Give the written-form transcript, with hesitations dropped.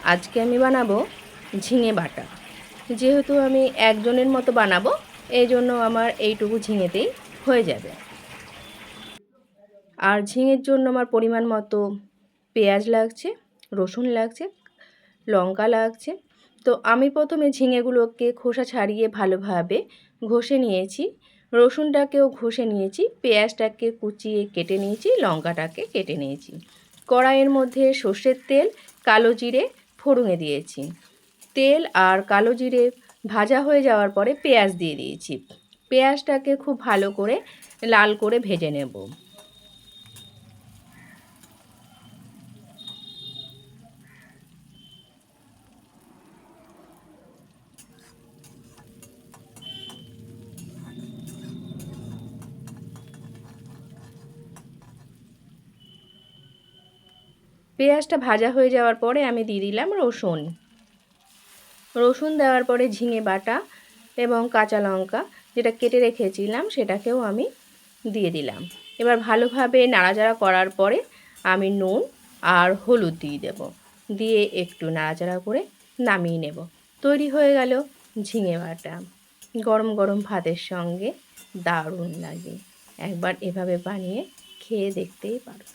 আজকে আমি বানাবো ঝিঙে বাটা। যেহেতু আমি একজনের মতো বানাবো, এই জন্য আমার এইটুকু ঝিঙেতেই হয়ে যাবে। আর ঝিঙের জন্য আমার পরিমাণ মতো পেঁয়াজ লাগছে, রসুন লাগছে, লঙ্কা লাগছে। তো আমি প্রথমে ঝিঙেগুলোকে খোসা ছাড়িয়ে ভালোভাবে ঘষে নিয়েছি, রসুনটাকেও ঘষে নিয়েছি, পেঁয়াজটাকে কুচিয়ে কেটে নিয়েছি, লঙ্কাটাকে কেটে নিয়েছি। কড়াইয়ের মধ্যে সর্ষের তেল, কালো জিরে ফোড়নে দিয়েছি। তেল আর কালো জিরে ভাজা হয়ে যাওয়ার পরে পেঁয়াজ দিয়ে দিয়েছি। পেঁয়াজটাকে খুব ভালো করে লাল করে ভেজে নেব। পেঁয়াজটা ভাজা হয়ে যাওয়ার পরে আমি দিয়ে দিলাম রসুন। রসুন দেওয়ার পরে ঝিঙে বাটা এবং কাঁচা লঙ্কা যেটা কেটে রেখেছিলাম সেটাকেও আমি দিয়ে দিলাম। এবার ভালোভাবে নাড়াচাড়া করার পরে আমি নুন আর হলুদ দিয়ে দেব, দিয়ে একটু নাড়াচাড়া করে নামিয়ে নেব। তৈরি হয়ে গেল ঝিঙে বাটা। গরম গরম ভাতের সঙ্গে দারুণ লাগে। একবার এভাবে বানিয়ে খেয়ে দেখতেই পারো।